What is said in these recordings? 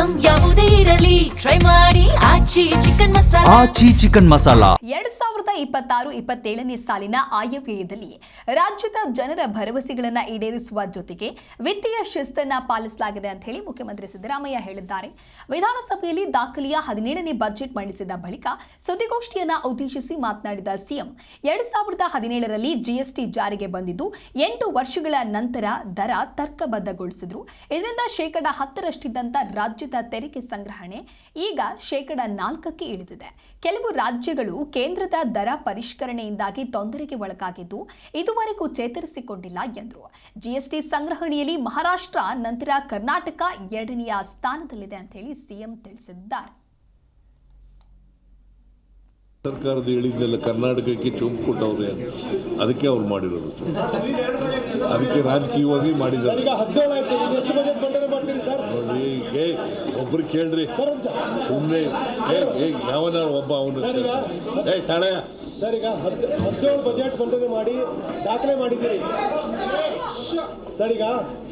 Item ಯಾವುದೇ ಇರಲಿ try ಮಾಡಿ ಆಚಿ ಚಿಕನ್ ಮಸಾಲಾ. ಆಚಿ ಚಿಕನ್ ಮಸಾಲಾ 2026-27ನೇ ಸಾಲಿನ ಆಯವ್ಯಯದಲ್ಲಿ ರಾಜ್ಯದ ಜನರ ಭರವಸೆಗಳನ್ನು ಈಡೇರಿಸುವ ಜೊತೆಗೆ ವಿತ್ತೀಯ ಶಿಸ್ತನ್ನ ಪಾಲಿಸಲಾಗಿದೆ ಅಂತ ಹೇಳಿ ಮುಖ್ಯಮಂತ್ರಿ ಸಿದ್ದರಾಮಯ್ಯ ಹೇಳಿದ್ದಾರೆ. ವಿಧಾನಸಭೆಯಲ್ಲಿ ದಾಖಲೆಯ 17ನೇ ಬಜೆಟ್ ಮಂಡಿಸಿದ ಬಳಿಕ ಸುದ್ದಿಗೋಷ್ಠಿಯನ್ನ ಉದ್ದೇಶಿಸಿ ಮಾತನಾಡಿದ ಸಿಎಂ 2017ರಲ್ಲಿ ಜಿಎಸ್ಟಿ ಜಾರಿಗೆ ಬಂದಿದ್ದು 8 ವರ್ಷಗಳ ನಂತರ ದರ ತರ್ಕಬದ್ಧಗೊಳಿಸಿದ್ರು. ಇದರಿಂದ 10%ರಷ್ಟಿದ್ದಂತ ರಾಜ್ಯದ ತೆರಿಗೆ ಸಂಗ್ರಹಣೆ ಈಗ 4%ಕ್ಕೆ ಇಳಿದಿದೆ. ಕೆಲವು ರಾಜ್ಯಗಳು ಕೇಂದ್ರದ ದರ ಪರಿಷ್ಕರಣೆಯಿಂದಾಗಿ ತೊಂದರೆಗೆ ಒಳಗಾಗಿದ್ದು ಇದುವರೆಗೂ ಚೇತರಿಸಿಕೊಂಡಿಲ್ಲ ಎಂದರು. ಜಿಎಸ್ಟಿ ಸಂಗ್ರಹಣೆಯಲ್ಲಿ ಮಹಾರಾಷ್ಟ್ರ ನಂತರ ಕರ್ನಾಟಕ 2ನೇ ಸ್ಥಾನದಲ್ಲಿದೆ ಅಂತ ಹೇಳಿ ಸಿಎಂ ತಿಳಿಸಿದ್ದಾರೆ. ಸರ್ಕಾರದ ಹೇಳಿದ್ನೆಲ್ಲ ಕರ್ನಾಟಕಕ್ಕೆ ಚುಂಬು ಕೊಟ್ಟವ್ರೆ, ಅದಕ್ಕೆ ಅವ್ರು ಮಾಡಿರೋದು. ಅದಕ್ಕೆ ರಾಜಕೀಯವಾಗಿ ಮಾಡಿದ್ದಾರೆ. ನೋಡಿ, ಒಬ್ರು ಕೇಳ್ರಿ, ಸುಮ್ಮನೆ ಯಾವನ ಒಬ್ಬ ಅವನು ತಾಳೆ ಸರ್. ಈಗ 17 ಬಜೆಟ್ ಮಂಡನೆ ಮಾಡಿ ದಾಖಲೆ ಮಾಡಿದ್ದೀರಿ ಸರ್. ಈಗ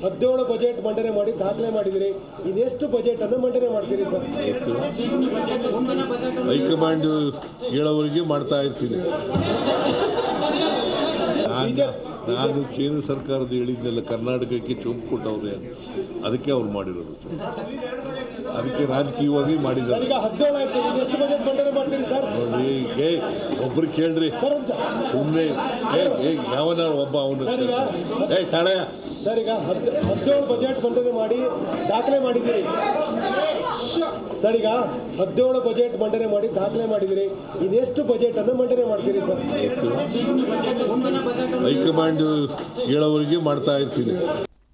17 ಬಜೆಟ್ ಮಂಡನೆ ಮಾಡಿ ದಾಖಲೆ ಮಾಡಿದಿರಿ. ಇನ್ನೆಷ್ಟು ಬಜೆಟ್ ಅನ್ನು ಮಂಡನೆ ಮಾಡ್ತೀರಿ ಸರ್? ಹೈಕಮಾಂಡ್ ಹೇಳೋವರೆಗೆ ಮಾಡ್ತಾ ಇರ್ತೀನಿ. ನಾನು ಕೇಂದ್ರ ಸರ್ಕಾರದ ಹೇಳಿದ್ನೆಲ್ಲ ಕರ್ನಾಟಕಕ್ಕೆ ಚುಂಬು ಕೊಟ್ಟವ್ರೆ, ಅದಕ್ಕೆ ಅವ್ರು ಮಾಡಿರೋದು. ಅದಕ್ಕೆ ರಾಜಕೀಯವಾಗಿ ಮಾಡಿದ್ದಾರೆ. ಈಗ 17 ಆಯ್ತು, ಇನ್ನೆಷ್ಟು ಬಜೆಟ್ ಮಂಡನೆ ಮಾಡ್ತೀರಿ ಸರ್? ನೋಡಿ, ಒಬ್ರು ಕೇಳ್ರಿ, ಸುಮ್ಮನೆ ಯಾವನ ಒಬ್ಬ ಅವನು ತಾಳೆ ಸರ್. ಈಗ 17 ಬಜೆಟ್ ಮಂಡನೆ ಮಾಡಿ ದಾಖಲೆ ಮಾಡಿದ್ದೀರಿ ಸರ್. ಈಗ 17 ಬಜೆಟ್ ಮಂಡನೆ ಮಾಡಿ ದಾಖಲೆ ಮಾಡಿದಿರಿ. ಇನ್ನೆಷ್ಟು ಬಜೆಟ್ ಅನ್ನು ಮಂಡನೆ ಮಾಡ್ತೀರಿ ಸರ್? ಹೈಕಮಾಂಡ್ ಹೇಳೋವರೆಗೆ ಮಾಡ್ತಾ ಇರ್ತೀನಿ.